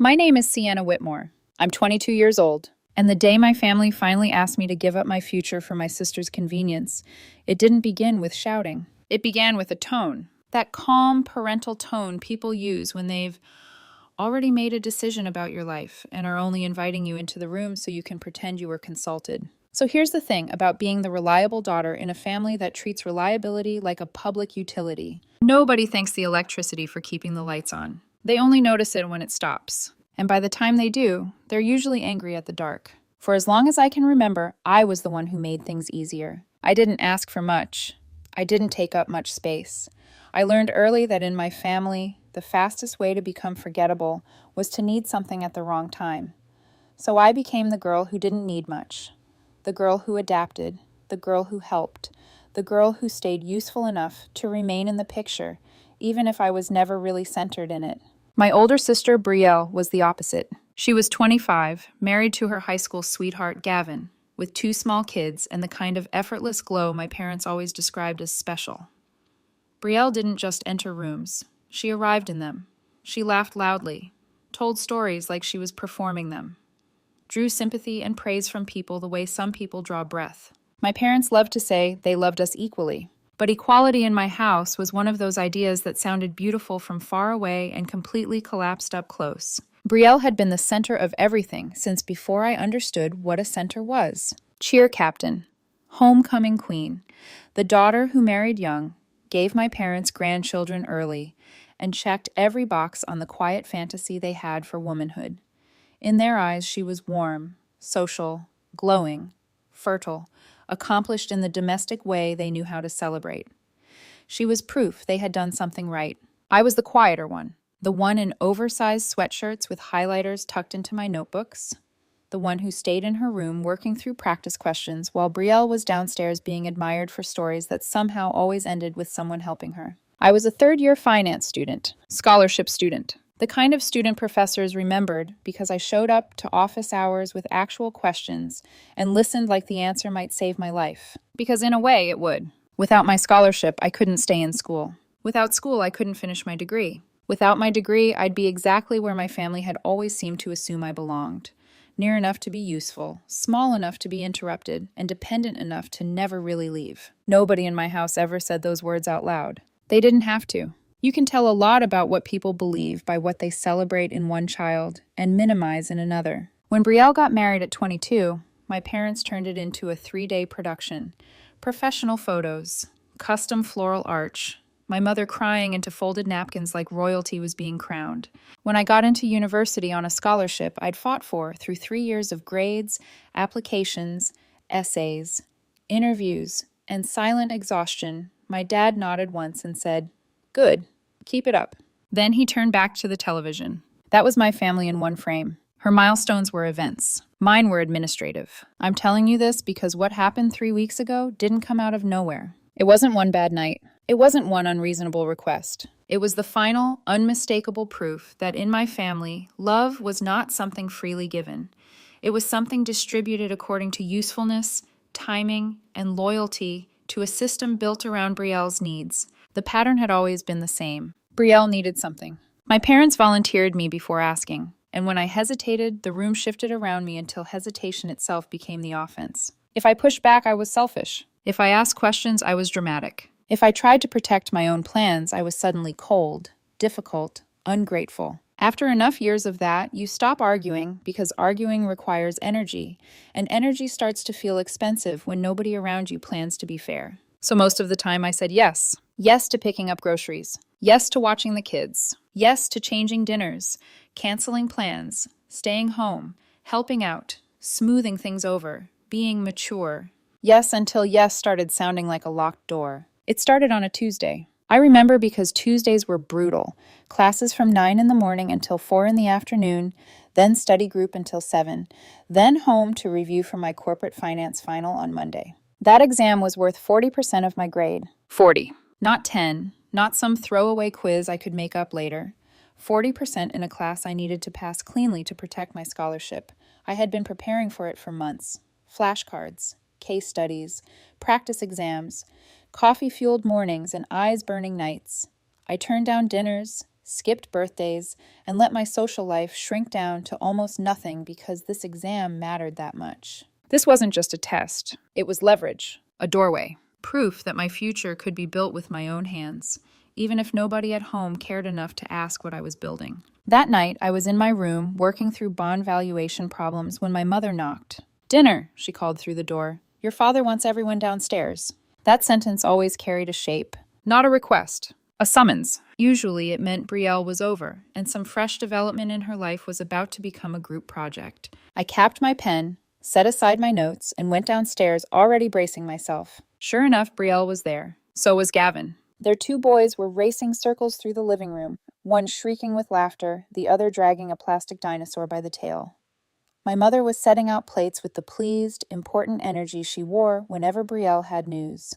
My name is Sienna Whitmore. I'm 22 years old, and the day my family finally asked me to give up my future for my sister's convenience, it didn't begin with shouting. It began with a tone. That calm parental tone people use when they've already made a decision about your life and are only inviting you into the room so you can pretend you were consulted. So here's the thing about being the reliable daughter in a family that treats reliability like a public utility. Nobody thanks the electricity for keeping the lights on. They only notice it when it stops. And by the time they do, they're usually angry at the dark. For as long as I can remember, I was the one who made things easier. I didn't ask for much. I didn't take up much space. I learned early that in my family, the fastest way to become forgettable was to need something at the wrong time. So I became the girl who didn't need much, the girl who adapted, the girl who helped, the girl who stayed useful enough to remain in the picture, even if I was never really centered in it. My older sister, Brielle, was the opposite. She was 25, married to her high school sweetheart, Gavin, with two small kids and the kind of effortless glow my parents always described as special. Brielle didn't just enter rooms. She arrived in them. She laughed loudly, told stories like she was performing them, drew sympathy and praise from people the way some people draw breath. My parents loved to say they loved us equally. But equality in my house was one of those ideas that sounded beautiful from far away and completely collapsed up close. Brielle had been the center of everything since before I understood what a center was. Cheer captain, homecoming queen, the daughter who married young, gave my parents grandchildren early, and checked every box on the quiet fantasy they had for womanhood. In their eyes, she was warm, social, glowing, fertile, accomplished in the domestic way they knew how to celebrate. She was proof they had done something right. I was the quieter one, the one in oversized sweatshirts with highlighters tucked into my notebooks, the one who stayed in her room working through practice questions while Brielle was downstairs being admired for stories that somehow always ended with someone helping her. I was a third-year finance student, scholarship student, the kind of student professors remembered because I showed up to office hours with actual questions and listened like the answer might save my life. Because in a way, it would. Without my scholarship, I couldn't stay in school. Without school, I couldn't finish my degree. Without my degree, I'd be exactly where my family had always seemed to assume I belonged. Near enough to be useful, small enough to be interrupted, and dependent enough to never really leave. Nobody in my house ever said those words out loud. They didn't have to. You can tell a lot about what people believe by what they celebrate in one child and minimize in another. When Brielle got married at 22, my parents turned it into a 3-day production. Professional photos, custom floral arch, my mother crying into folded napkins like royalty was being crowned. When I got into university on a scholarship I'd fought for through 3 years of grades, applications, essays, interviews, and silent exhaustion, my dad nodded once and said, "Good. Keep it up." Then he turned back to the television. That was my family in one frame. Her milestones were events. Mine were administrative. I'm telling you this because what happened 3 weeks ago didn't come out of nowhere. It wasn't one bad night. It wasn't one unreasonable request. It was the final, unmistakable proof that in my family, love was not something freely given. It was something distributed according to usefulness, timing, and loyalty to a system built around Brielle's needs. The pattern had always been the same. Brielle needed something. My parents volunteered me before asking, and when I hesitated, the room shifted around me until hesitation itself became the offense. If I pushed back, I was selfish. If I asked questions, I was dramatic. If I tried to protect my own plans, I was suddenly cold, difficult, ungrateful. After enough years of that, you stop arguing because arguing requires energy, and energy starts to feel expensive when nobody around you plans to be fair. So most of the time I said yes. Yes to picking up groceries. Yes to watching the kids. Yes to changing dinners, canceling plans, staying home, helping out, smoothing things over, being mature. Yes until yes started sounding like a locked door. It started on a Tuesday. I remember because Tuesdays were brutal. Classes from 9 in the morning until 4 in the afternoon, then study group until 7, then home to review for my corporate finance final on Monday. That exam was worth 40% of my grade. 40. Not 10, not some throwaway quiz I could make up later. 40% in a class I needed to pass cleanly to protect my scholarship. I had been preparing for it for months. Flashcards, case studies, practice exams, coffee-fueled mornings and eyes-burning nights. I turned down dinners, skipped birthdays, and let my social life shrink down to almost nothing because this exam mattered that much. This wasn't just a test. It was leverage, a doorway, proof that my future could be built with my own hands, even if nobody at home cared enough to ask what I was building. That night, I was in my room working through bond valuation problems when my mother knocked. "Dinner," she called through the door. "Your father wants everyone downstairs." That sentence always carried a shape. Not a request, a summons. Usually it meant Brielle was over, and some fresh development in her life was about to become a group project. I capped my pen, set aside my notes, and went downstairs already bracing myself. Sure enough, Brielle was there. So was Gavin. Their two boys were racing circles through the living room, one shrieking with laughter, the other dragging a plastic dinosaur by the tail. My mother was setting out plates with the pleased, important energy she wore whenever Brielle had news.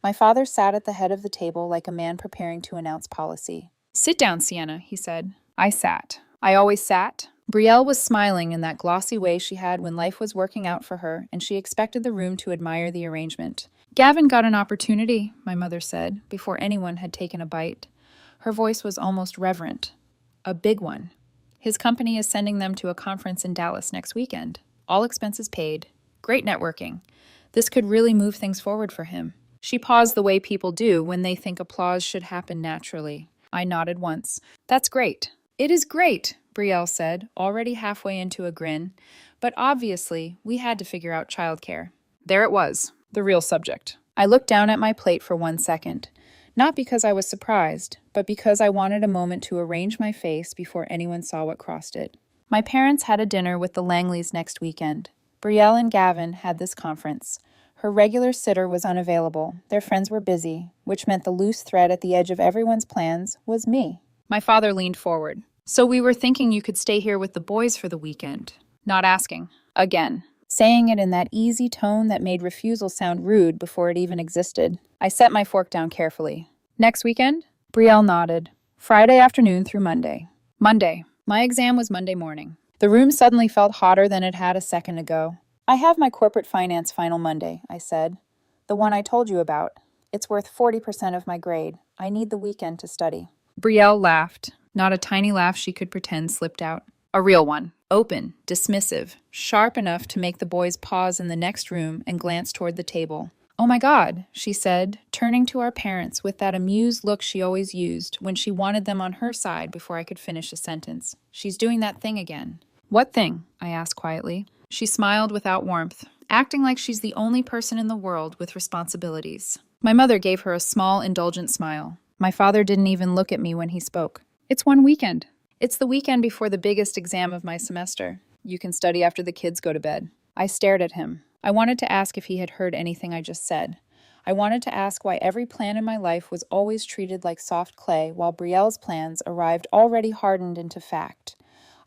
My father sat at the head of the table like a man preparing to announce policy. "Sit down, Sienna," he said. I sat. I always sat. Brielle was smiling in that glossy way she had when life was working out for her, and she expected the room to admire the arrangement. "Gavin got an opportunity," my mother said, before anyone had taken a bite. Her voice was almost reverent. "A big one. His company is sending them to a conference in Dallas next weekend. All expenses paid. Great networking. This could really move things forward for him." She paused the way people do when they think applause should happen naturally. I nodded once. "That's great." "It is great," Brielle said, already halfway into a grin. But obviously, we had to figure out childcare. There it was, the real subject. I looked down at my plate for 1 second. Not because I was surprised, but because I wanted a moment to arrange my face before anyone saw what crossed it. My parents had a dinner with the Langleys next weekend. Brielle and Gavin had this conference. Her regular sitter was unavailable. Their friends were busy, which meant the loose thread at the edge of everyone's plans was me. My father leaned forward. "So we were thinking you could stay here with the boys for the weekend." Not asking. Again. Saying it in that easy tone that made refusal sound rude before it even existed. I set my fork down carefully. "Next weekend?" Brielle nodded. "Friday afternoon through Monday." Monday. My exam was Monday morning. The room suddenly felt hotter than it had a second ago. "I have my corporate finance final Monday," I said. "The one I told you about. It's worth 40% of my grade. I need the weekend to study." Brielle laughed. Not a tiny laugh she could pretend slipped out. A real one. Open, dismissive, sharp enough to make the boys pause in the next room and glance toward the table. "Oh my God," she said, turning to our parents with that amused look she always used when she wanted them on her side before I could finish a sentence. "She's doing that thing again." "What thing?" I asked quietly. She smiled without warmth, acting like she's the only person in the world with responsibilities. My mother gave her a small, indulgent smile. My father didn't even look at me when he spoke. "It's one weekend. It's the weekend before the biggest exam of my semester. You can study after the kids go to bed." I stared at him. I wanted to ask if he had heard anything I just said. I wanted to ask why every plan in my life was always treated like soft clay while Brielle's plans arrived already hardened into fact.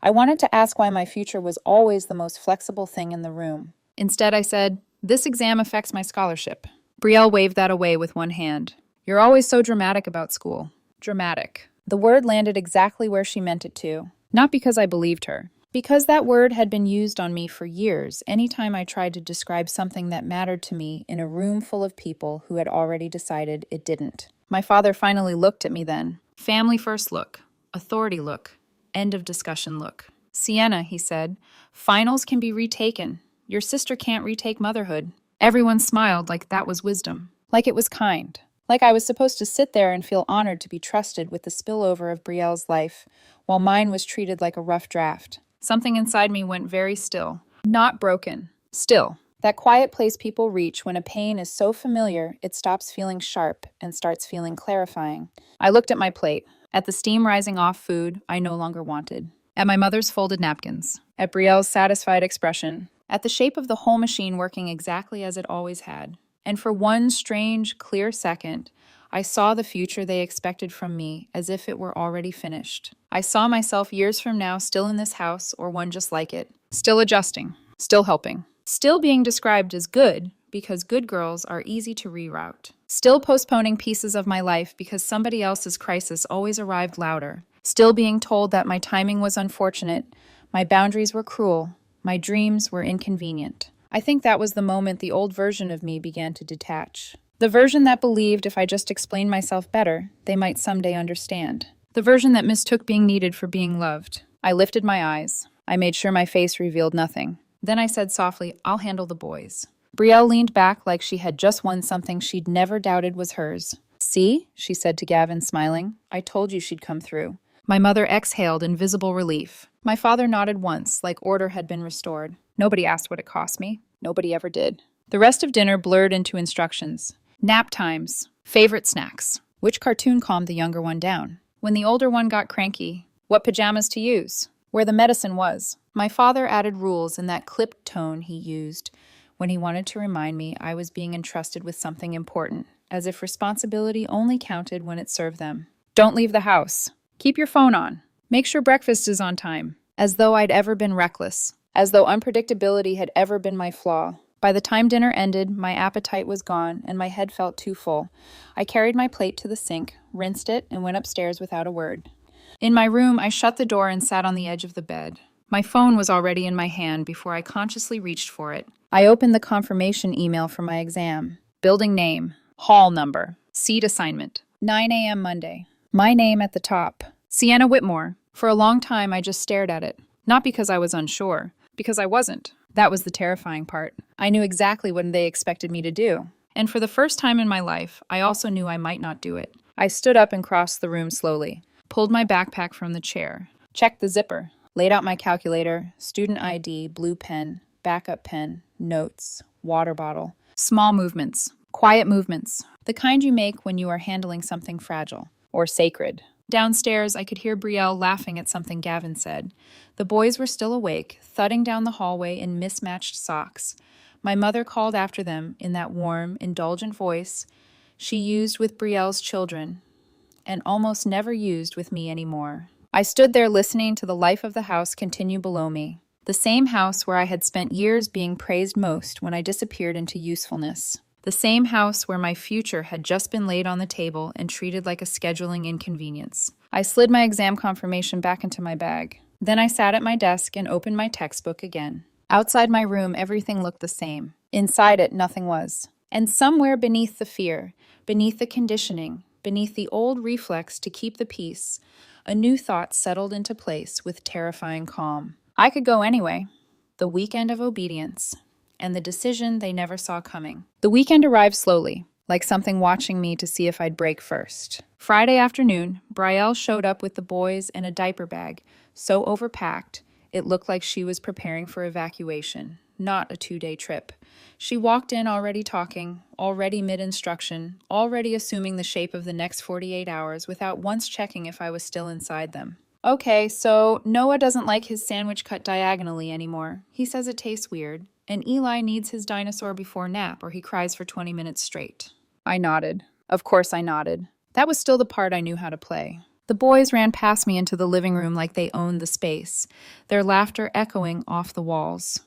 I wanted to ask why my future was always the most flexible thing in the room. Instead, I said, "This exam affects my scholarship." Brielle waved that away with one hand. "You're always so dramatic about school." Dramatic. The word landed exactly where she meant it to. Not because I believed her. Because that word had been used on me for years, anytime I tried to describe something that mattered to me in a room full of people who had already decided it didn't. My father finally looked at me then. Family first look. Authority look. End of discussion look. "Sienna," he said, "finals can be retaken. Your sister can't retake motherhood." Everyone smiled like that was wisdom. Like it was kind. Like I was supposed to sit there and feel honored to be trusted with the spillover of Brielle's life, while mine was treated like a rough draft. Something inside me went very still. Not broken. Still. That quiet place people reach when a pain is so familiar it stops feeling sharp and starts feeling clarifying. I looked at my plate. At the steam rising off food I no longer wanted. At my mother's folded napkins. At Brielle's satisfied expression. At the shape of the whole machine working exactly as it always had. And for one strange, clear second, I saw the future they expected from me as if it were already finished. I saw myself years from now still in this house or one just like it. Still adjusting. Still helping. Still being described as good because good girls are easy to reroute. Still postponing pieces of my life because somebody else's crisis always arrived louder. Still being told that my timing was unfortunate, my boundaries were cruel, my dreams were inconvenient. I think that was the moment the old version of me began to detach. The version that believed if I just explained myself better, they might someday understand. The version that mistook being needed for being loved. I lifted my eyes. I made sure my face revealed nothing. Then I said softly, "I'll handle the boys." Brielle leaned back like she had just won something she'd never doubted was hers. "See?" she said to Gavin, smiling. "I told you she'd come through." My mother exhaled in visible relief. My father nodded once, like order had been restored. Nobody asked what it cost me. Nobody ever did. The rest of dinner blurred into instructions. Nap times. Favorite snacks. Which cartoon calmed the younger one down? When the older one got cranky, what pajamas to use? Where the medicine was. My father added rules in that clipped tone he used when he wanted to remind me I was being entrusted with something important, as if responsibility only counted when it served them. Don't leave the house. Keep your phone on. Make sure breakfast is on time. As though I'd ever been reckless. As though unpredictability had ever been my flaw. By the time dinner ended, my appetite was gone and my head felt too full. I carried my plate to the sink, rinsed it, and went upstairs without a word. In my room, I shut the door and sat on the edge of the bed. My phone was already in my hand before I consciously reached for it. I opened the confirmation email for my exam. Building name, hall number, seat assignment, 9 a.m. Monday. My name at the top, Sienna Whitmore. For a long time, I just stared at it. Not because I was unsure, because I wasn't. That was the terrifying part. I knew exactly what they expected me to do. And for the first time in my life, I also knew I might not do it. I stood up and crossed the room slowly, pulled my backpack from the chair, checked the zipper, laid out my calculator, student ID, blue pen, backup pen, notes, water bottle. Small movements, quiet movements, the kind you make when you are handling something fragile or sacred. Downstairs, I could hear Brielle laughing at something Gavin said. The boys were still awake, thudding down the hallway in mismatched socks. My mother called after them in that warm, indulgent voice she used with Brielle's children and almost never used with me anymore. I stood there listening to the life of the house continue below me. The same house where I had spent years being praised most when I disappeared into usefulness. The same house where my future had just been laid on the table and treated like a scheduling inconvenience. I slid my exam confirmation back into my bag. Then I sat at my desk and opened my textbook again. Outside my room, everything looked the same. Inside it, nothing was. And somewhere beneath the fear, beneath the conditioning, beneath the old reflex to keep the peace, a new thought settled into place with terrifying calm. I could go anyway. The weekend of obedience. And the decision they never saw coming. The weekend arrived slowly, like something watching me to see if I'd break first. Friday afternoon, Brielle showed up with the boys and a diaper bag, so overpacked, it looked like she was preparing for evacuation, not a 2-day trip. She walked in already talking, already mid-instruction, already assuming the shape of the next 48 hours without once checking if I was still inside them. Okay, so Noah doesn't like his sandwich cut diagonally anymore. He says it tastes weird. And Eli needs his dinosaur before nap or he cries for 20 minutes straight. I nodded. Of course I nodded. That was still the part I knew how to play. The boys ran past me into the living room like they owned the space, their laughter echoing off the walls.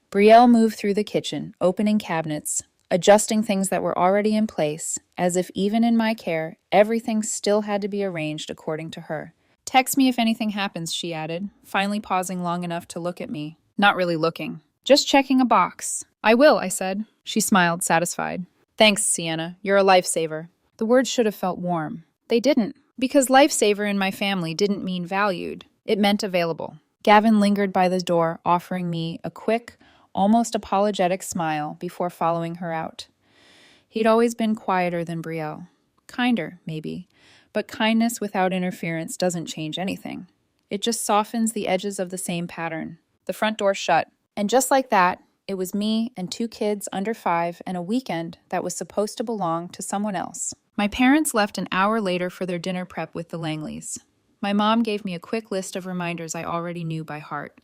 Brielle moved through the kitchen, opening cabinets, adjusting things that were already in place, as if even in my care, everything still had to be arranged according to her. Text me if anything happens, she added, finally pausing long enough to look at me. Not really looking. Just checking a box. I will, I said. She smiled, satisfied. Thanks, Sienna. You're a lifesaver. The words should have felt warm. They didn't, because lifesaver in my family didn't mean valued. It meant available. Gavin lingered by the door, offering me a quick, almost apologetic smile before following her out. He'd always been quieter than Brielle. Kinder, maybe. But kindness without interference doesn't change anything. It just softens the edges of the same pattern. The front door shut. And just like that, it was me and 2 kids under 5 and a weekend that was supposed to belong to someone else. My parents left an hour later for their dinner prep with the Langleys. My mom gave me a quick list of reminders I already knew by heart.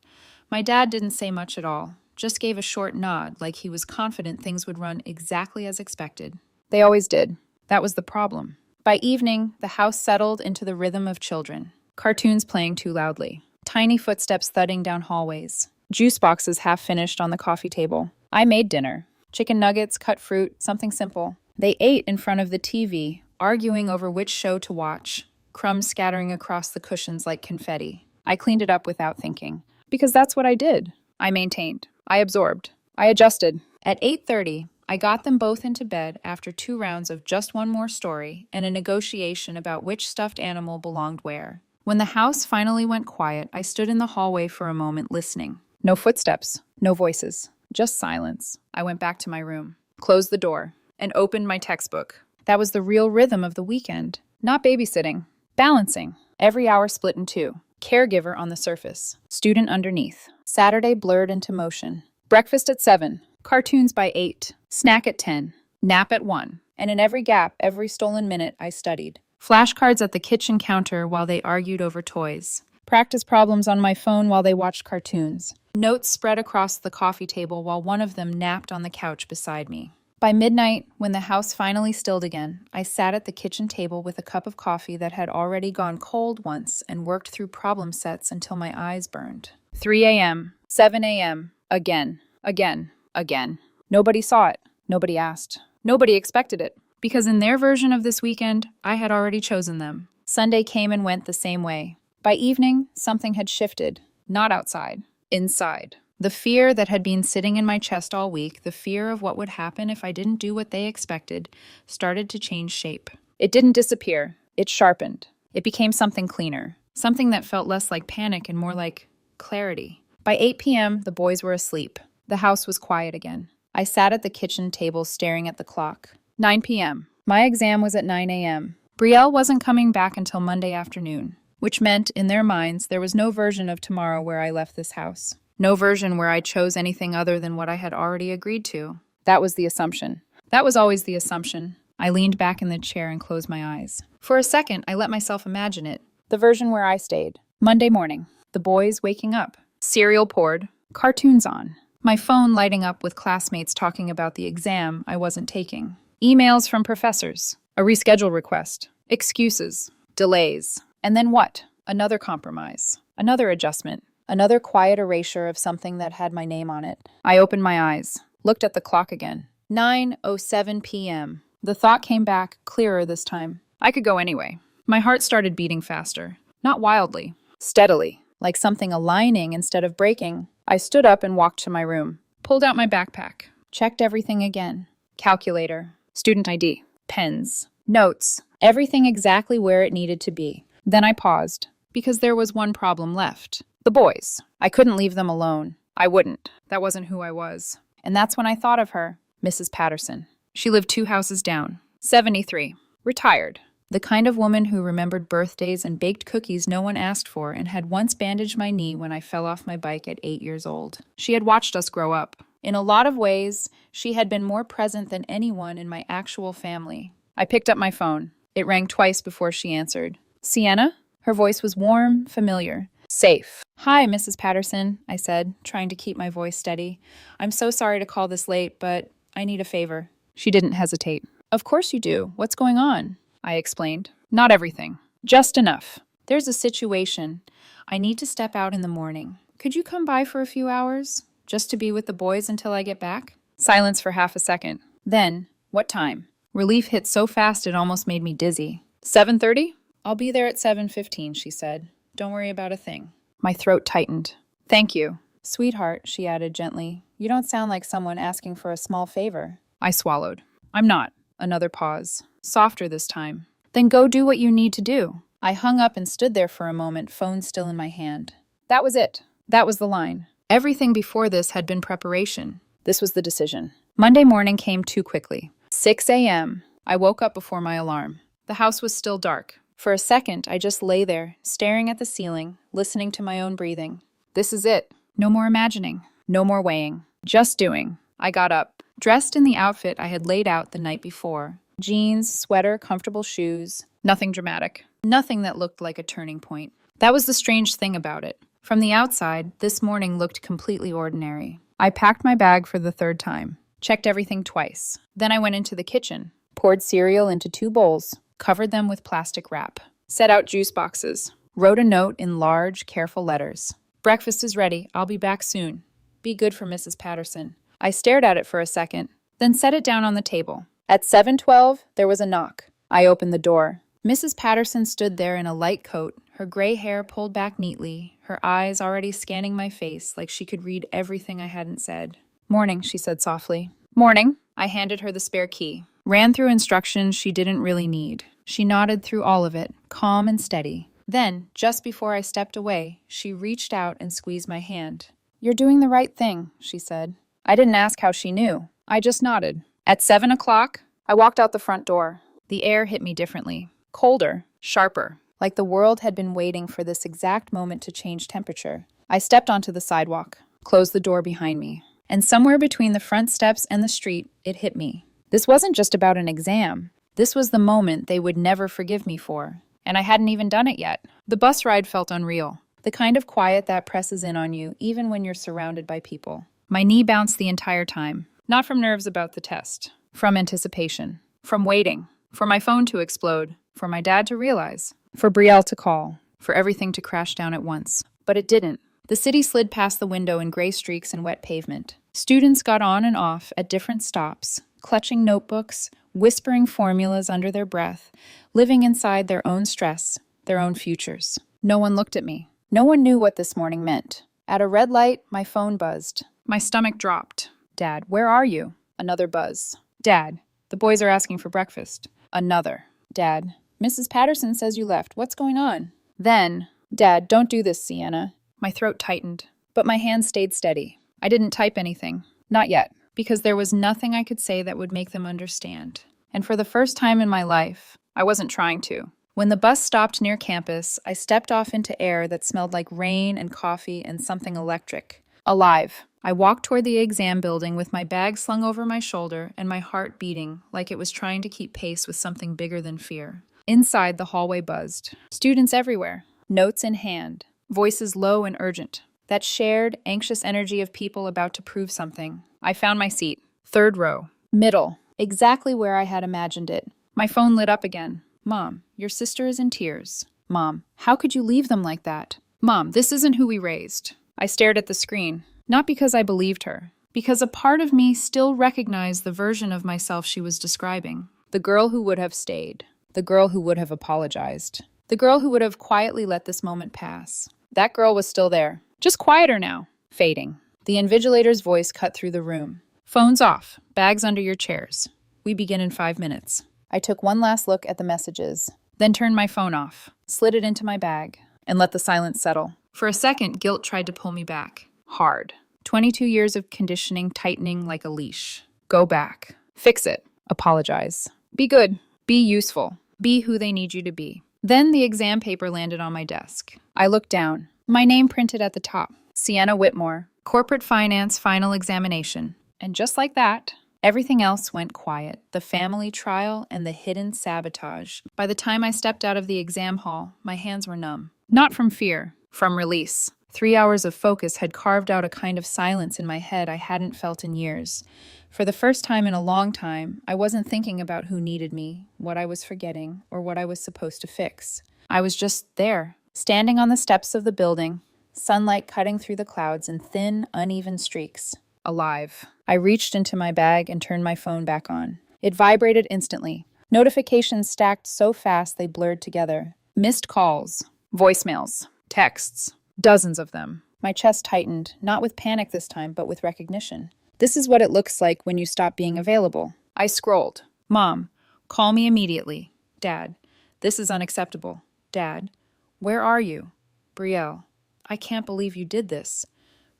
My dad didn't say much at all, just gave a short nod like he was confident things would run exactly as expected. They always did. That was the problem. By evening, the house settled into the rhythm of children. Cartoons playing too loudly. Tiny footsteps thudding down hallways. Juice boxes half finished on the coffee table. I made dinner. Chicken nuggets, cut fruit, something simple. They ate in front of the TV, arguing over which show to watch, crumbs scattering across the cushions like confetti. I cleaned it up without thinking. Because that's what I did. I maintained. I absorbed. I adjusted. At 8:30, I got them both into bed after 2 rounds of just one more story and a negotiation about which stuffed animal belonged where. When the house finally went quiet, I stood in the hallway for a moment listening. No footsteps, no voices, just silence. I went back to my room, closed the door, and opened my textbook. That was the real rhythm of the weekend. Not babysitting, balancing. Every hour split in two. Caregiver on the surface, student underneath. Saturday blurred into motion. Breakfast at 7, cartoons by 8, snack at 10, nap at 1. And in every gap, every stolen minute, I studied. Flashcards at the kitchen counter while they argued over toys. Practice problems on my phone while they watched cartoons. Notes spread across the coffee table while one of them napped on the couch beside me. By midnight, when the house finally stilled again, I sat at the kitchen table with a cup of coffee that had already gone cold once and worked through problem sets until my eyes burned. 3 a.m., 7 a.m., again. Nobody saw it. Nobody asked. Nobody expected it. Because in their version of this weekend, I had already chosen them. Sunday came and went the same way. By evening, something had shifted. Not outside. Inside. The fear that had been sitting in my chest all week, the fear of what would happen if I didn't do what they expected, started to change shape. It didn't disappear. It sharpened. It became something cleaner. Something that felt less like panic and more like clarity. By 8 p.m., the boys were asleep. The house was quiet again. I sat at the kitchen table staring at the clock. 9 p.m. My exam was at 9 a.m. Brielle wasn't coming back until Monday afternoon, which meant, in their minds, there was no version of tomorrow where I left this house. No version where I chose anything other than what I had already agreed to. That was the assumption. That was always the assumption. I leaned back in the chair and closed my eyes. For a second, I let myself imagine it. The version where I stayed. Monday morning. The boys waking up. Cereal poured. Cartoons on. My phone lighting up with classmates talking about the exam I wasn't taking. Emails from professors. A reschedule request. Excuses. Delays. And then what? Another compromise. Another adjustment. Another quiet erasure of something that had my name on it. I opened my eyes. Looked at the clock again. 9:07 p.m. The thought came back, clearer this time. I could go anyway. My heart started beating faster. Not wildly. Steadily. Like something aligning instead of breaking. I stood up and walked to my room. Pulled out my backpack. Checked everything again. Calculator. Student ID. Pens. Notes. Everything exactly where it needed to be. Then I paused. Because there was one problem left. The boys. I couldn't leave them alone. I wouldn't. That wasn't who I was. And that's when I thought of her. Mrs. Patterson. She lived 2 houses down. 73. Retired. The kind of woman who remembered birthdays and baked cookies no one asked for and had once bandaged my knee when I fell off my bike at 8 years old. She had watched us grow up. In a lot of ways, she had been more present than anyone in my actual family. I picked up my phone. It rang twice before she answered. Sienna? Her voice was warm, familiar. Safe. Hi, Mrs. Patterson, I said, trying to keep my voice steady. I'm so sorry to call this late, but I need a favor. She didn't hesitate. Of course you do. What's going on? I explained. Not everything. Just enough. There's a situation. I need to step out in the morning. Could you come by for a few hours? Just to be with the boys until I get back? Silence for half a second. Then, what time? Relief hit so fast it almost made me dizzy. 7:30? I'll be there at 7:15, she said. Don't worry about a thing. My throat tightened. Thank you. Sweetheart, she added gently, you don't sound like someone asking for a small favor. I swallowed. I'm not. Another pause. Softer this time. Then go do what you need to do. I hung up and stood there for a moment, phone still in my hand. That was it. That was the line. Everything before this had been preparation. This was the decision. Monday morning came too quickly. 6 a.m. I woke up before my alarm. The house was still dark. For a second, I just lay there, staring at the ceiling, listening to my own breathing. This is it. No more imagining. No more weighing. Just doing. I got up, dressed in the outfit I had laid out the night before. Jeans, sweater, comfortable shoes. Nothing dramatic. Nothing that looked like a turning point. That was the strange thing about it. From the outside, this morning looked completely ordinary. I packed my bag for the 3rd time. Checked everything twice. Then I went into the kitchen. Poured cereal into 2 bowls. Covered them with plastic wrap. Set out juice boxes. Wrote a note in large, careful letters. Breakfast is ready. I'll be back soon. Be good for Mrs. Patterson. I stared at it for a second, then set it down on the table. At 7:12, there was a knock. I opened the door. Mrs. Patterson stood there in a light coat, her gray hair pulled back neatly, her eyes already scanning my face like she could read everything I hadn't said. Morning, she said softly. Morning. I handed her the spare key. Ran through instructions she didn't really need. She nodded through all of it, calm and steady. Then, just before I stepped away, she reached out and squeezed my hand. "You're doing the right thing," she said. I didn't ask how she knew. I just nodded. At 7 o'clock, I walked out the front door. The air hit me differently. Colder, sharper, like the world had been waiting for this exact moment to change temperature. I stepped onto the sidewalk, closed the door behind me, and somewhere between the front steps and the street, it hit me. This wasn't just about an exam. This was the moment they would never forgive me for. And I hadn't even done it yet. The bus ride felt unreal. The kind of quiet that presses in on you even when you're surrounded by people. My knee bounced the entire time. Not from nerves about the test. From anticipation. From waiting. For my phone to explode. For my dad to realize. For Brielle to call. For everything to crash down at once. But it didn't. The city slid past the window in gray streaks and wet pavement. Students got on and off at different stops, clutching notebooks, whispering formulas under their breath, living inside their own stress, their own futures. No one looked at me. No one knew what this morning meant. At a red light, my phone buzzed. My stomach dropped. "Dad, where are you?" Another buzz. "Dad, the boys are asking for breakfast." Another. "Dad, Mrs. Patterson says you left. What's going on?" Then, "Dad, don't do this, Sienna." My throat tightened, but my hand stayed steady. I didn't type anything. Not yet, because there was nothing I could say that would make them understand. And for the first time in my life, I wasn't trying to. When the bus stopped near campus, I stepped off into air that smelled like rain and coffee and something electric. Alive. I walked toward the exam building with my bag slung over my shoulder and my heart beating like it was trying to keep pace with something bigger than fear. Inside, the hallway buzzed. Students everywhere, notes in hand, voices low and urgent. That shared, anxious energy of people about to prove something. I found my seat. Third row. Middle. Exactly where I had imagined it. My phone lit up again. "Mom, your sister is in tears." "Mom, how could you leave them like that?" "Mom, this isn't who we raised." I stared at the screen. Not because I believed her. Because a part of me still recognized the version of myself she was describing. The girl who would have stayed. The girl who would have apologized. The girl who would have quietly let this moment pass. That girl was still there. Just quieter now. Fading. The invigilator's voice cut through the room. "Phones off. Bags under your chairs. We begin in 5 minutes." I took one last look at the messages, then turned my phone off, slid it into my bag, and let the silence settle. For a second, guilt tried to pull me back. Hard. 22 years of conditioning tightening like a leash. Go back. Fix it. Apologize. Be good. Be useful. Be who they need you to be. Then the exam paper landed on my desk. I looked down. My name printed at the top. Sienna Whitmore. Corporate Finance Final Examination. And just like that, everything else went quiet. The family trial and the hidden sabotage. By the time I stepped out of the exam hall, my hands were numb. Not from fear, from release. 3 hours of focus had carved out a kind of silence in my head I hadn't felt in years. For the first time in a long time, I wasn't thinking about who needed me, what I was forgetting, or what I was supposed to fix. I was just there, standing on the steps of the building, sunlight cutting through the clouds in thin, uneven streaks. Alive. I reached into my bag and turned my phone back on. It vibrated instantly. Notifications stacked so fast they blurred together. Missed calls, voicemails, texts, dozens of them. My chest tightened, not with panic this time, but with recognition. This is what it looks like when you stop being available. I scrolled. "Mom, call me immediately." "Dad, this is unacceptable." "Dad, where are you?" "Brielle, I can't believe you did this."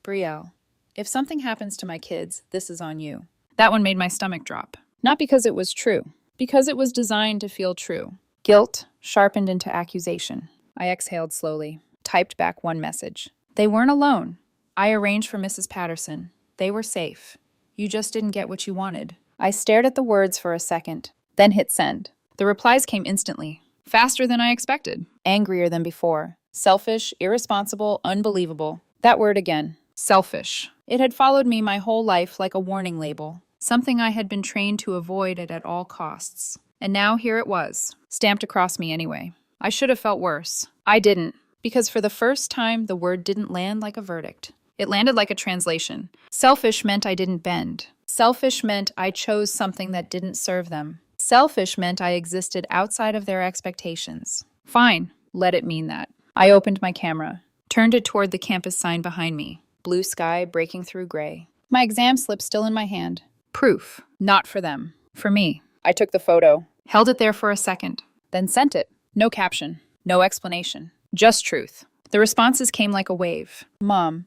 "Brielle, if something happens to my kids, this is on you." That one made my stomach drop. Not because it was true, because it was designed to feel true. Guilt sharpened into accusation. I exhaled slowly, typed back one message. They weren't alone. I arranged for Mrs. Patterson. They were safe. You just didn't get what you wanted. I stared at the words for a second, then hit send. The replies came instantly, faster than I expected, angrier than before. Selfish, irresponsible, unbelievable. That word again. Selfish. It had followed me my whole life like a warning label, something I had been trained to avoid at all costs. And now here it was, stamped across me anyway. I should have felt worse. I didn't, because for the first time, the word didn't land like a verdict. It landed like a translation. Selfish meant I didn't bend. Selfish meant I chose something that didn't serve them. Selfish meant I existed outside of their expectations. Fine, let it mean that. I opened my camera, turned it toward the campus sign behind me. Blue sky breaking through gray. My exam slip still in my hand. Proof. Not for them. For me. I took the photo, held it there for a second, then sent it. No caption. No explanation. Just truth. The responses came like a wave. Mom,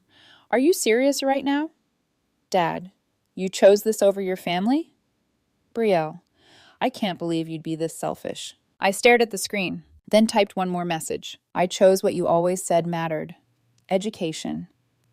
are you serious right now? Dad, you chose this over your family? Brielle, I can't believe you'd be this selfish. I stared at the screen, then typed one more message. I chose what you always said mattered. Education.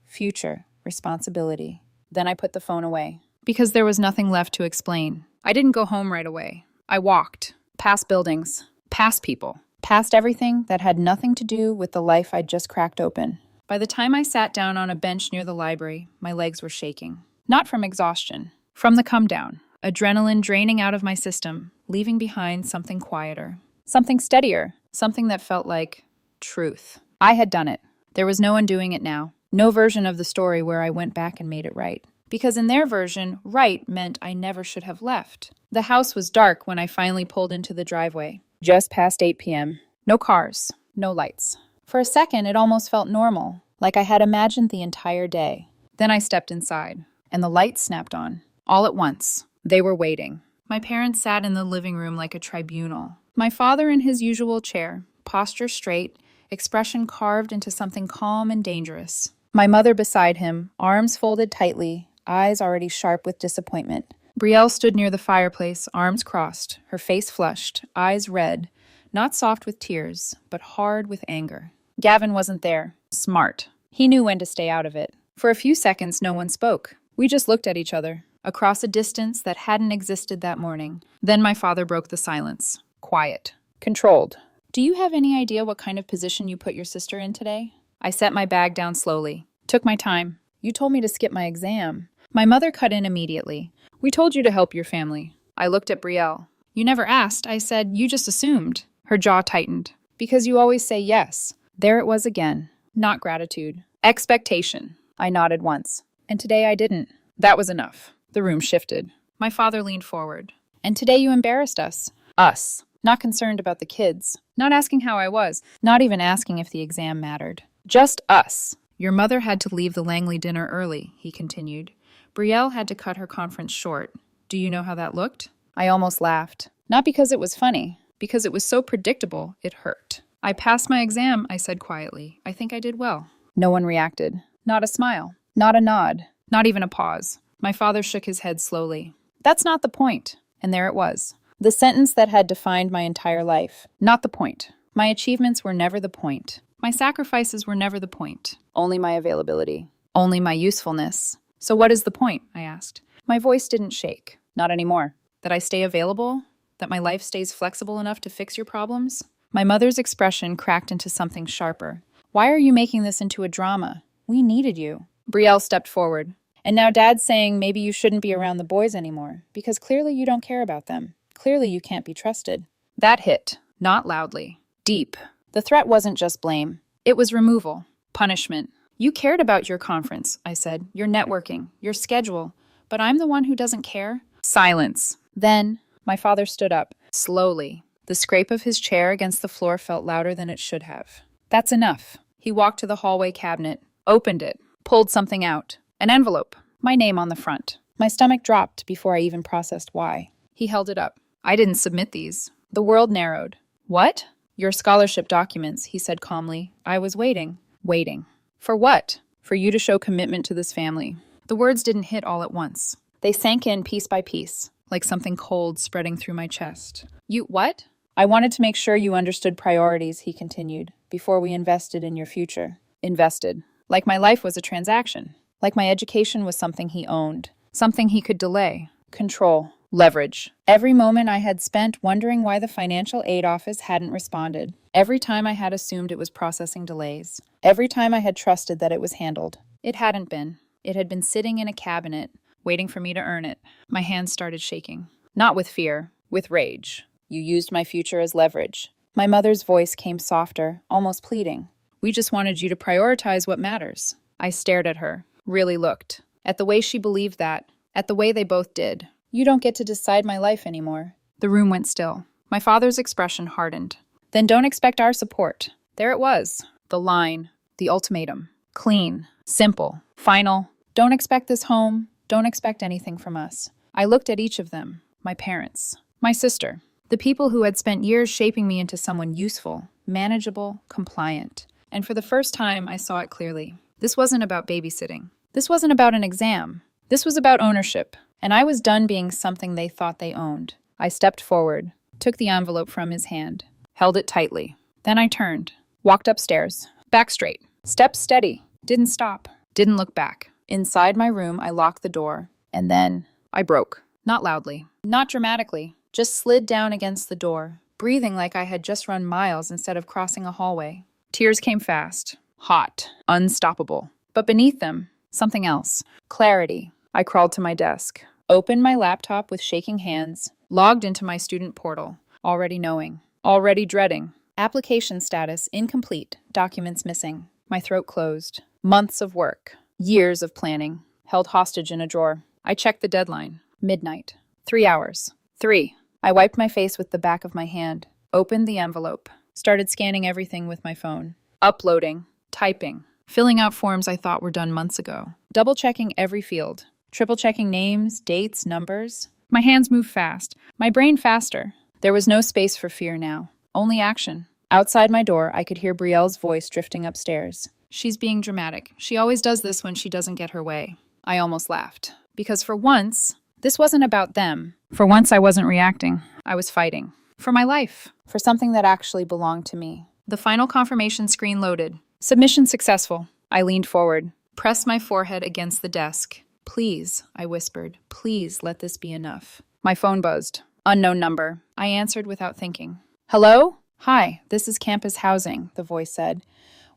Future. Responsibility. Then I put the phone away. Because there was nothing left to explain. I didn't go home right away. I walked. Past buildings. Past people. Past everything that had nothing to do with the life I'd just cracked open. By the time I sat down on a bench near the library, my legs were shaking. Not from exhaustion. From the come down. Adrenaline draining out of my system, leaving behind something quieter. Something steadier. Something that felt like truth. I had done it. There was no undoing it now. No version of the story where I went back and made it right. Because in their version, right meant I never should have left. The house was dark when I finally pulled into the driveway. Just past 8 p.m. No cars. No lights. For a second, it almost felt normal, like I had imagined the entire day. Then I stepped inside, and the lights snapped on. All at once. They were waiting. My parents sat in the living room like a tribunal. My father in his usual chair, posture straight, expression carved into something calm and dangerous. My mother beside him, arms folded tightly, eyes already sharp with disappointment. Brielle stood near the fireplace, arms crossed, her face flushed, eyes red, not soft with tears, but hard with anger. Gavin wasn't there. Smart. He knew when to stay out of it. For a few seconds, no one spoke. We just looked at each other, across a distance that hadn't existed that morning. Then my father broke the silence. Quiet. Controlled. Do you have any idea what kind of position you put your sister in today? I set my bag down slowly. Took my time. You told me to skip my exam. My mother cut in immediately. We told you to help your family. I looked at Brielle. You never asked. I said, you just assumed. Her jaw tightened. Because you always say yes. There it was again. Not gratitude. Expectation. I nodded once. And today I didn't. That was enough. The room shifted. My father leaned forward. And today you embarrassed us. Us. Not concerned about the kids. Not asking how I was. Not even asking if the exam mattered. Just us. Your mother had to leave the Langley dinner early, he continued. Brielle had to cut her conference short. Do you know how that looked? I almost laughed. Not because it was funny. Because it was so predictable, it hurt. I passed my exam, I said quietly. I think I did well. No one reacted. Not a smile. Not a nod. Not even a pause. My father shook his head slowly. That's not the point. And there it was. The sentence that had defined my entire life. Not the point. My achievements were never the point. My sacrifices were never the point. Only my availability. Only my usefulness. So what is the point? I asked. My voice didn't shake. Not anymore. That I stay available? That my life stays flexible enough to fix your problems? My mother's expression cracked into something sharper. Why are you making this into a drama? We needed you. Brielle stepped forward. And now Dad's saying maybe you shouldn't be around the boys anymore, because clearly you don't care about them. Clearly you can't be trusted. That hit. Not loudly. Deep. The threat wasn't just blame. It was removal. Punishment. You cared about your conference, I said. Your networking. Your schedule. But I'm the one who doesn't care? Silence. Then, my father stood up. Slowly. The scrape of his chair against the floor felt louder than it should have. That's enough. He walked to the hallway cabinet. Opened it. Pulled something out. An envelope. My name on the front. My stomach dropped before I even processed why. He held it up. I didn't submit these. The world narrowed. What? Your scholarship documents, he said calmly. I was waiting. Waiting. For what? For you to show commitment to this family. The words didn't hit all at once. They sank in piece by piece, like something cold spreading through my chest. You, what? I wanted to make sure you understood priorities, he continued, before we invested in your future. Invested. Like my life was a transaction. Like my education was something he owned. Something he could delay. Control. Leverage. Every moment I had spent wondering why the financial aid office hadn't responded. Every time I had assumed it was processing delays. Every time I had trusted that it was handled. It hadn't been. It had been sitting in a cabinet, waiting for me to earn it. My hands started shaking. Not with fear, with rage. You used my future as leverage. My mother's voice came softer, almost pleading. We just wanted you to prioritize what matters. I stared at her, really looked. At the way she believed that. At the way they both did. You don't get to decide my life anymore. The room went still. My father's expression hardened. Then don't expect our support. There it was. The line. The ultimatum. Clean. Simple. Final. Don't expect this home. Don't expect anything from us. I looked at each of them, my parents, my sister, the people who had spent years shaping me into someone useful, manageable, compliant. And for the first time, I saw it clearly. This wasn't about babysitting. This wasn't about an exam. This was about ownership. And I was done being something they thought they owned. I stepped forward, took the envelope from his hand, held it tightly. Then I turned, walked upstairs, back straight, steps steady, didn't stop, didn't look back. Inside my room, I locked the door, and then I broke. Not loudly, not dramatically, just slid down against the door, breathing like I had just run miles instead of crossing a hallway. Tears came fast, hot, unstoppable. But beneath them, something else. Clarity. I crawled to my desk, opened my laptop with shaking hands, logged into my student portal, already knowing, already dreading. Application status incomplete, documents missing. My throat closed. Months of work, years of planning, held hostage in a drawer. I checked the deadline. Midnight. 3 hours. 3. I wiped my face with the back of my hand, opened the envelope, started scanning everything with my phone. Uploading, typing, filling out forms I thought were done months ago. Double-checking every field. Triple-checking names, dates, numbers. My hands moved fast. My brain faster. There was no space for fear now. Only action. Outside my door, I could hear Brielle's voice drifting upstairs. She's being dramatic. She always does this when she doesn't get her way. I almost laughed. Because for once, this wasn't about them. For once, I wasn't reacting. I was fighting. For my life. For something that actually belonged to me. The final confirmation screen loaded. Submission successful. I leaned forward, pressed my forehead against the desk. Please, I whispered, please let this be enough. My phone buzzed. Unknown number. I answered without thinking. Hello? Hi, this is campus housing, the voice said.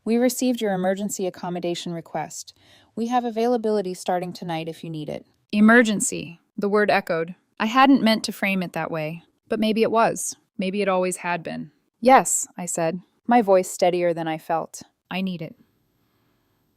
We received your emergency accommodation request. We have availability starting tonight if you need it. Emergency, the word echoed. I hadn't meant to frame it that way, but maybe it was. Maybe it always had been. Yes, I said, my voice steadier than I felt. I need it.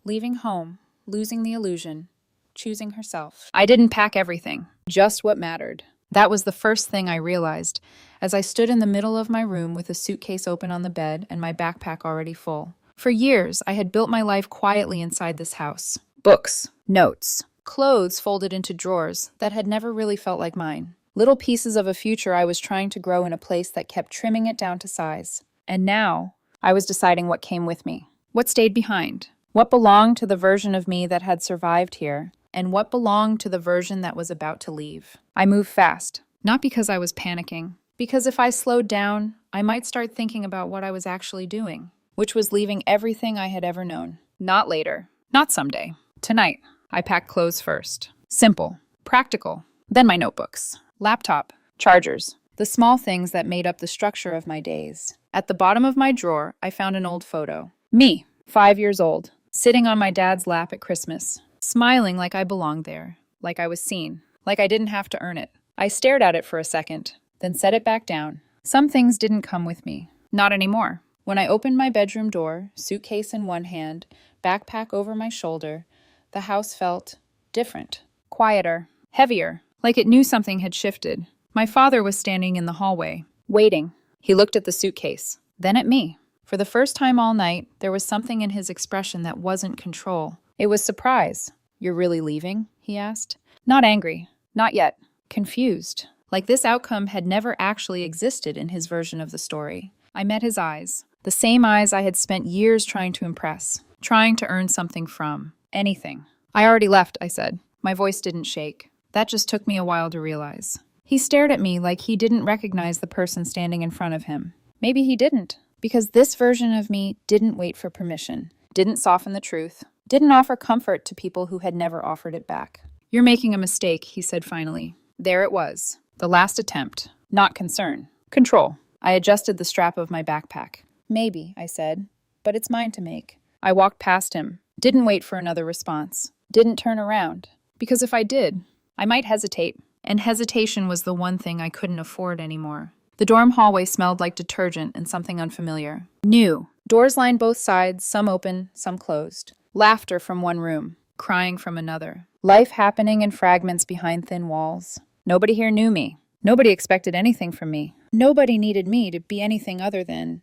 Leaving home, losing the illusion, choosing herself. I didn't pack everything, just what mattered. That was the first thing I realized as I stood in the middle of my room with a suitcase open on the bed and my backpack already full. For years, I had built my life quietly inside this house. Books, notes, clothes folded into drawers that had never really felt like mine. Little pieces of a future I was trying to grow in a place that kept trimming it down to size. And now, I was deciding what came with me. What stayed behind? What belonged to the version of me that had survived here? And what belonged to the version that was about to leave? I moved fast, not because I was panicking, because if I slowed down, I might start thinking about what I was actually doing, which was leaving everything I had ever known. Not later, not someday. Tonight, I packed clothes first. Simple, practical, then my notebooks, laptop, chargers, the small things that made up the structure of my days. At the bottom of my drawer, I found an old photo. Me, 5 years old, sitting on my dad's lap at Christmas, smiling like I belonged there, like I was seen, like I didn't have to earn it. I stared at it for a second, then set it back down. Some things didn't come with me. Not anymore. When I opened my bedroom door, suitcase in one hand, backpack over my shoulder, the house felt different, quieter, heavier, like it knew something had shifted. My father was standing in the hallway, waiting. He looked at the suitcase, then at me. For the first time all night, there was something in his expression that wasn't control. It was surprise. You're really leaving? He asked. Not angry. Not yet. Confused. Like this outcome had never actually existed in his version of the story. I met his eyes. The same eyes I had spent years trying to impress, trying to earn something from. Anything. I already left, I said. My voice didn't shake. That just took me a while to realize. He stared at me like he didn't recognize the person standing in front of him. Maybe he didn't, because this version of me didn't wait for permission, didn't soften the truth, didn't offer comfort to people who had never offered it back. You're making a mistake, he said finally. There it was. The last attempt. Not concern. Control. I adjusted the strap of my backpack. Maybe, I said, but it's mine to make. I walked past him, didn't wait for another response, didn't turn around. Because if I did, I might hesitate. And hesitation was the one thing I couldn't afford anymore. The dorm hallway smelled like detergent and something unfamiliar. New. Doors lined both sides, some open, some closed. Laughter from one room, crying from another. Life happening in fragments behind thin walls. Nobody here knew me. Nobody expected anything from me. Nobody needed me to be anything other than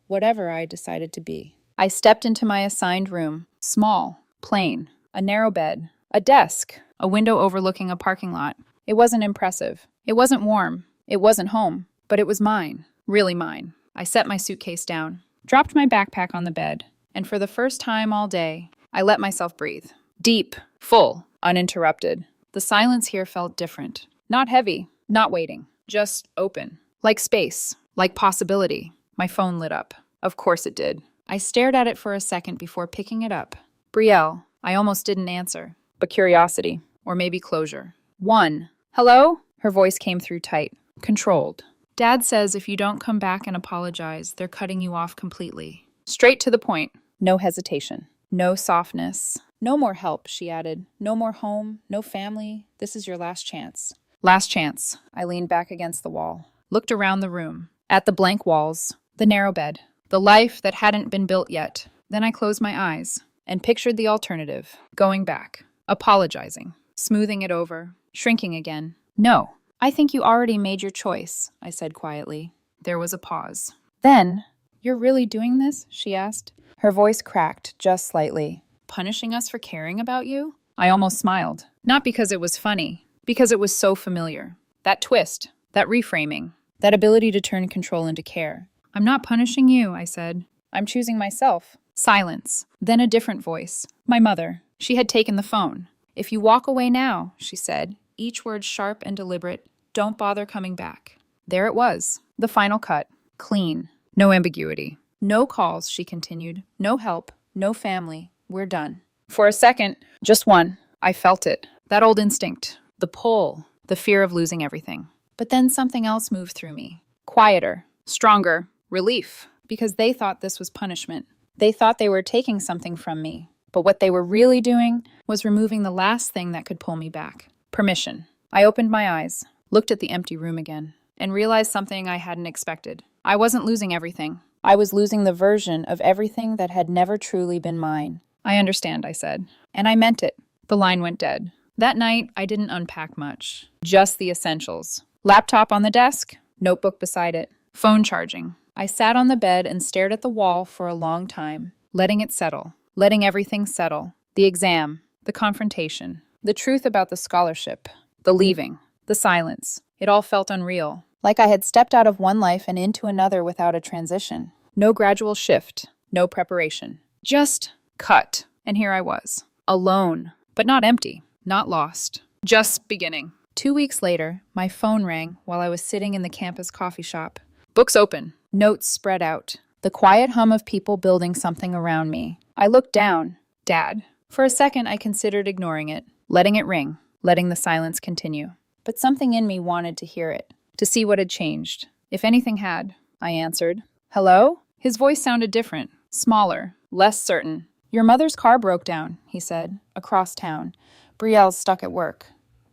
whatever I decided to be. I stepped into my assigned room. Small, plain, a narrow bed, a desk, a window overlooking a parking lot. It wasn't impressive. It wasn't warm. It wasn't home. But it was mine. Really mine. I set my suitcase down, dropped my backpack on the bed, and for the first time all day, I let myself breathe. Deep, full, uninterrupted. The silence here felt different. Not heavy, not waiting, just open. Like space, like possibility. My phone lit up. Of course it did. I stared at it for a second before picking it up. Brielle. I almost didn't answer, but curiosity, or maybe closure. One. Hello? Her voice came through tight, controlled. Dad says if you don't come back and apologize, they're cutting you off completely. Straight to the point. No hesitation. No softness. No more help, she added. No more home, no family. This is your last chance. Last chance. I leaned back against the wall, looked around the room, at the blank walls, the narrow bed, the life that hadn't been built yet. Then I closed my eyes and pictured the alternative, going back, apologizing, smoothing it over, shrinking again. No, I think you already made your choice, I said quietly. There was a pause. Then, you're really doing this? She asked. Her voice cracked just slightly. Punishing us for caring about you? I almost smiled. Not because it was funny, because it was so familiar. That twist, that reframing, that ability to turn control into care. I'm not punishing you, I said. I'm choosing myself. Silence. Then a different voice. My mother. She had taken the phone. If you walk away now, she said, each word sharp and deliberate, don't bother coming back. There it was. The final cut. Clean. No ambiguity. No calls, she continued. No help. No family. We're done. For a second, just one, I felt it. That old instinct. The pull. The fear of losing everything. But then something else moved through me. Quieter. Stronger. Relief. Because they thought this was punishment. They thought they were taking something from me. But what they were really doing was removing the last thing that could pull me back. Permission. I opened my eyes, looked at the empty room again, and realized something I hadn't expected. I wasn't losing everything. I was losing the version of everything that had never truly been mine. I understand, I said. And I meant it. The line went dead. That night, I didn't unpack much. Just the essentials. Laptop on the desk, notebook beside it, phone charging. I sat on the bed and stared at the wall for a long time, letting it settle, letting everything settle. The exam, the confrontation, the truth about the scholarship, the leaving, the silence. It all felt unreal, like I had stepped out of one life and into another without a transition. No gradual shift, no preparation. Just cut. And here I was, alone, but not empty, not lost, just beginning. 2 weeks later, my phone rang while I was sitting in the campus coffee shop. Books open, notes spread out, the quiet hum of people building something around me. I looked down. Dad. For a second, I considered ignoring it, letting it ring, letting the silence continue. But something in me wanted to hear it, to see what had changed. If anything had, I answered. Hello? His voice sounded different, smaller, less certain. Your mother's car broke down, he said, across town. Brielle's stuck at work.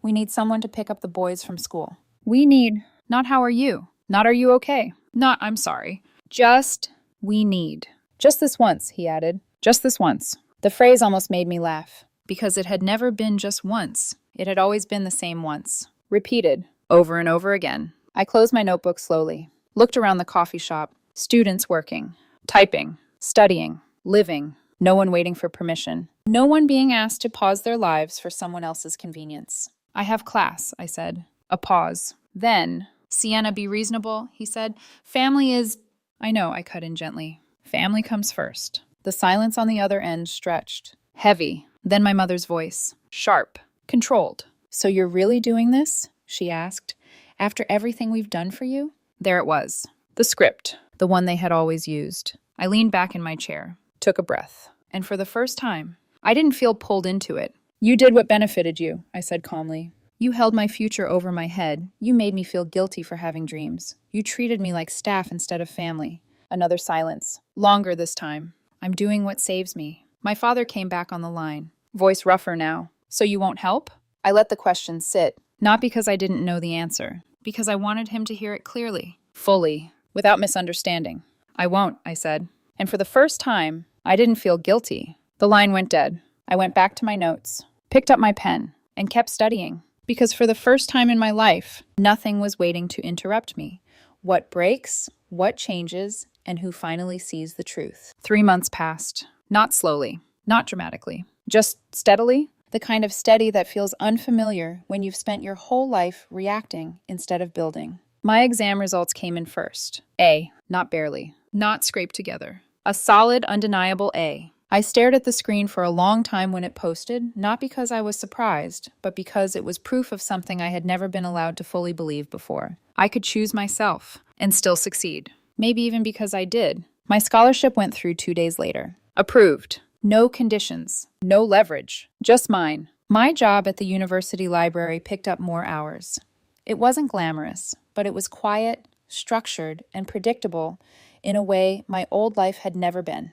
We need someone to pick up the boys from school. We need, not how are you? Not are you okay? Not I'm sorry. Just, we need. Just this once, he added. Just this once. The phrase almost made me laugh, because it had never been just once. It had always been the same once. Repeated, over and over again. I closed my notebook slowly, looked around the coffee shop. Students working, typing, studying, living. No one waiting for permission. No one being asked to pause their lives for someone else's convenience. I have class, I said. A pause. Then, Sienna, be reasonable, he said. Family is... I know, I cut in gently. Family comes first. The silence on the other end stretched. Heavy. Then my mother's voice. Sharp. Controlled. So you're really doing this? She asked. After everything we've done for you? There it was. The script. The one they had always used. I leaned back in my chair. Took a breath. And for the first time, I didn't feel pulled into it. You did what benefited you, I said calmly. You held my future over my head. You made me feel guilty for having dreams. You treated me like staff instead of family. Another silence. Longer this time. I'm doing what saves me. My father came back on the line. Voice rougher now. So you won't help? I let the question sit. Not because I didn't know the answer. Because I wanted him to hear it clearly. Fully. Without misunderstanding. I won't, I said. And for the first time, I didn't feel guilty. The line went dead. I went back to my notes, picked up my pen, and kept studying. Because for the first time in my life, nothing was waiting to interrupt me. What breaks, what changes, and who finally sees the truth. 3 months passed. Not slowly, not dramatically. Just steadily, The kind of steady that feels unfamiliar when you've spent your whole life reacting instead of building. My exam results came in first. A, not barely, not scraped together. A solid, undeniable A. I stared at the screen for a long time when it posted, not because I was surprised, but because it was proof of something I had never been allowed to fully believe before. I could choose myself and still succeed. Maybe even because I did. My scholarship went through 2 days later. Approved. No conditions. No leverage. Just mine. My job at the university library picked up more hours. It wasn't glamorous, but it was quiet, structured, and predictable in a way my old life had never been.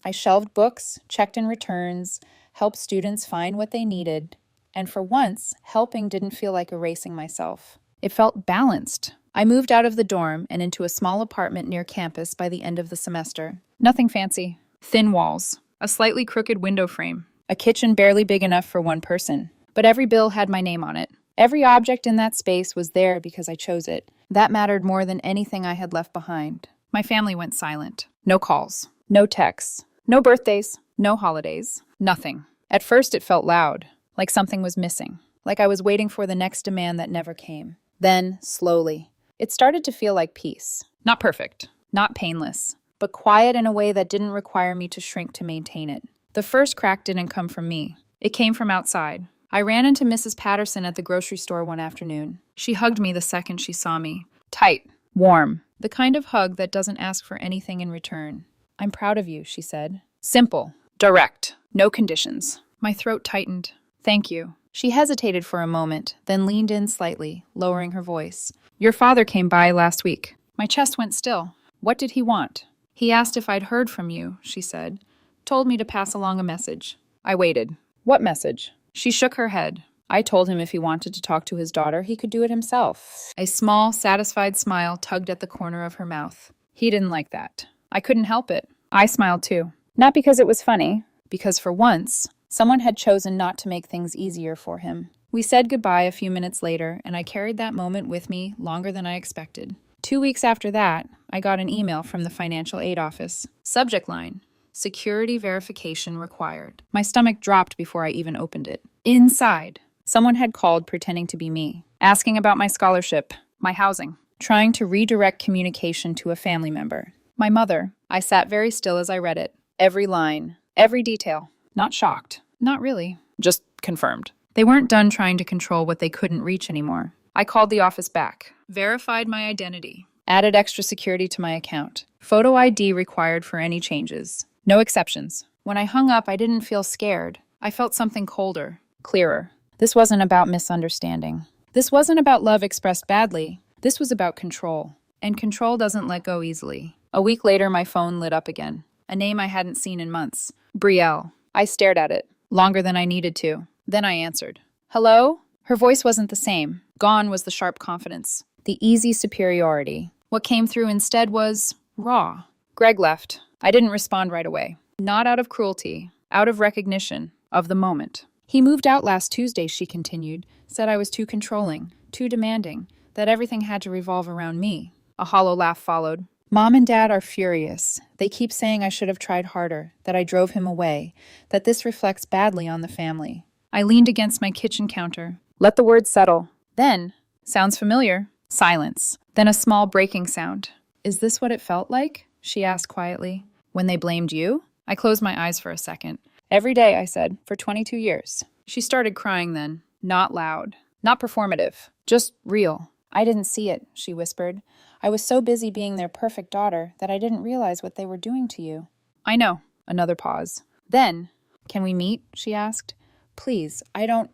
I shelved books, checked in returns, helped students find what they needed, and for once, helping didn't feel like erasing myself. It felt balanced. I moved out of the dorm and into a small apartment near campus by the end of the semester. Nothing fancy. Thin walls, a slightly crooked window frame, a kitchen barely big enough for one person. But every bill had my name on it. Every object in that space was there because I chose it. That mattered more than anything I had left behind. My family went silent. No calls. No texts. No birthdays. No holidays. Nothing. At first it felt loud, like something was missing, like I was waiting for the next demand that never came. Then, slowly, it started to feel like peace. Not perfect, not painless, but quiet in a way that didn't require me to shrink to maintain it. The first crack didn't come from me. It came from outside. I ran into Mrs. Patterson at the grocery store one afternoon. She hugged me the second she saw me. Tight, warm, the kind of hug that doesn't ask for anything in return. "I'm proud of you," she said. Simple, direct, no conditions. My throat tightened. "Thank you." She hesitated for a moment, then leaned in slightly, lowering her voice. "Your father came by last week." My chest went still. What did he want? "He asked if I'd heard from you," she said. "Told me to pass along a message." I waited. "What message?" She shook her head. "I told him if he wanted to talk to his daughter, he could do it himself." A small, satisfied smile tugged at the corner of her mouth. He didn't like that. I couldn't help it. I smiled too. Not because it was funny, because for once, someone had chosen not to make things easier for him. We said goodbye a few minutes later, and I carried that moment with me longer than I expected. 2 weeks after that, I got an email from the financial aid office. Subject line: security verification required. My stomach dropped before I even opened it. Inside, someone had called pretending to be me, asking about my scholarship, my housing, trying to redirect communication to a family member. My mother. I sat very still as I read it. Every line, every detail. Not shocked. Not really. Just confirmed. They weren't done trying to control what they couldn't reach anymore. I called the office back, verified my identity, added extra security to my account. Photo ID required for any changes. No exceptions. When I hung up, I didn't feel scared. I felt something colder, clearer. This wasn't about misunderstanding. This wasn't about love expressed badly. This was about control. And control doesn't let go easily. A week later, my phone lit up again. A name I hadn't seen in months. Brielle. I stared at it, longer than I needed to. Then I answered. "Hello?" Her voice wasn't the same. Gone was the sharp confidence, the easy superiority. What came through instead was raw. Greg left. I didn't respond right away. Not out of cruelty, out of recognition of the moment. "He moved out last Tuesday," she continued. "Said I was too controlling, too demanding, that everything had to revolve around me." A hollow laugh followed. "Mom and Dad are furious. They keep saying I should have tried harder, that I drove him away, that this reflects badly on the family." I leaned against my kitchen counter. Let the words settle. Then, sounds familiar, silence. Then a small breaking sound. "Is this what it felt like?" she asked quietly. "When they blamed you?" I closed my eyes for a second. "Every day," I said, "for 22 years. She started crying then. Not loud. Not performative. Just real. "I didn't see it," she whispered. "I was so busy being their perfect daughter that I didn't realize what they were doing to you." "I know." Another pause. Then, "Can we meet?" she asked. "Please, I don't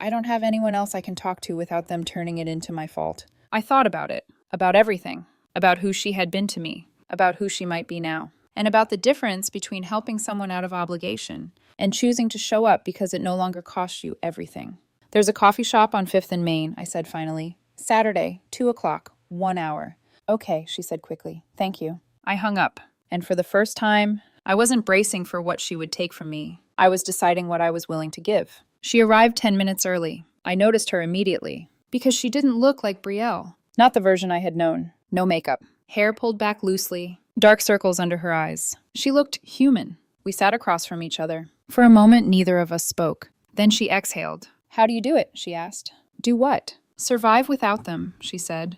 have anyone else I can talk to without them turning it into my fault." I thought about it. About everything. About who she had been to me. About who she might be now. And about the difference between helping someone out of obligation and choosing to show up because it no longer costs you everything. "There's a coffee shop on 5th and Main," I said finally. "Saturday, 2 o'clock, 1 hour. "Okay," she said quickly. "Thank you." I hung up. And for the first time, I wasn't bracing for what she would take from me. I was deciding what I was willing to give. She arrived 10 minutes early. I noticed her immediately. Because she didn't look like Brielle. Not the version I had known. No makeup. Hair pulled back loosely. Dark circles under her eyes. She looked human. We sat across from each other. For a moment, neither of us spoke. Then she exhaled. How do you do it? She asked. Do what? Survive without them, she said.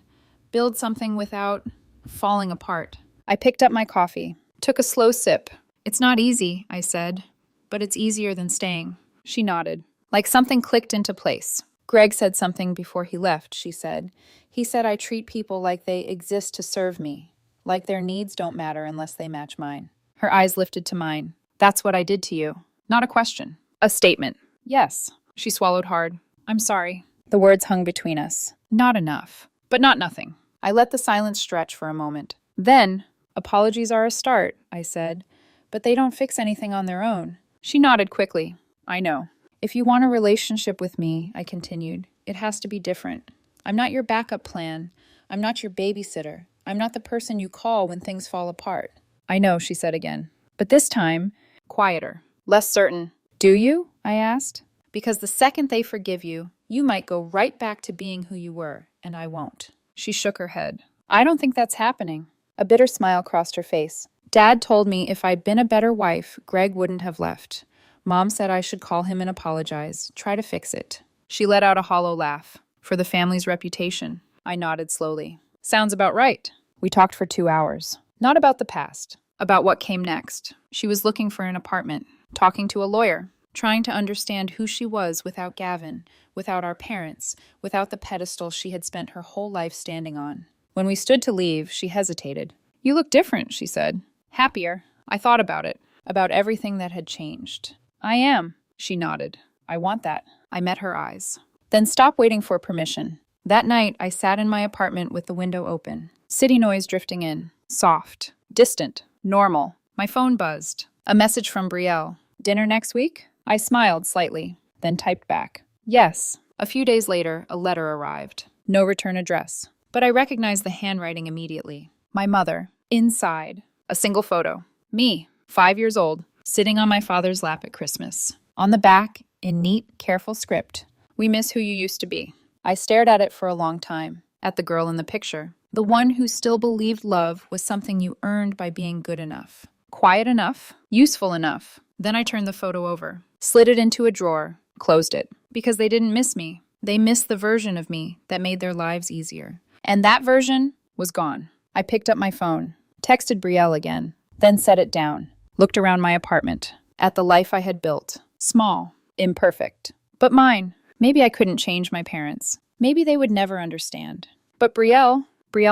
Build something without falling apart. I picked up my coffee, took a slow sip. It's not easy, I said, but it's easier than staying. She nodded, like something clicked into place. Greg said something before he left, she said. He said I treat people like they exist to serve me, like their needs don't matter unless they match mine. Her eyes lifted to mine. That's what I did to you. Not a question. A statement. Yes. She swallowed hard. I'm sorry. The words hung between us. Not enough. But not nothing. I let the silence stretch for a moment. Then, apologies are a start, I said, but they don't fix anything on their own. She nodded quickly. I know. If you want a relationship with me, I continued, it has to be different. I'm not your backup plan. I'm not your babysitter. I'm not the person you call when things fall apart. I know, she said again. But this time, quieter, less certain. Do you? I asked. Because the second they forgive you, you might go right back to being who you were, and I won't. She shook her head. I don't think that's happening. A bitter smile crossed her face. Dad told me if I'd been a better wife, Greg wouldn't have left. Mom said I should call him and apologize, try to fix it. She let out a hollow laugh. For the family's reputation. I nodded slowly. Sounds about right. We talked for 2 hours. Not about the past. About what came next. She was looking for an apartment, talking to a lawyer, trying to understand who she was without Gavin, without our parents, without the pedestal she had spent her whole life standing on. When we stood to leave, she hesitated. You look different, she said. Happier. I thought about it, about everything that had changed. I am. She nodded. I want that. I met her eyes. Then stop waiting for permission. That night, I sat in my apartment with the window open. City noise drifting in. Soft. Distant. Normal. My phone buzzed. A message from Brielle. Dinner next week? I smiled slightly, then typed back. Yes. A few days later, a letter arrived. No return address. But I recognized the handwriting immediately. My mother. Inside. A single photo. Me, 5 years old, sitting on my father's lap at Christmas. On the back, in neat, careful script. We miss who you used to be. I stared at it for a long time, at the girl in the picture. The one who still believed love was something you earned by being good enough. Quiet enough, useful enough. Then I turned the photo over, slid it into a drawer, closed it. Because they didn't miss me. They missed the version of me that made their lives easier. And that version was gone. I picked up my phone, texted Brielle again, then set it down, looked around my apartment, at the life I had built. Small, imperfect, but mine. Maybe I couldn't change my parents. Maybe they would never understand. But Brielle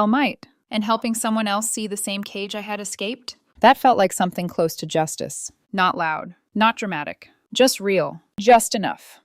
might. And helping someone else see the same cage I had escaped? That felt like something close to justice. Not loud, not dramatic, just real, just enough.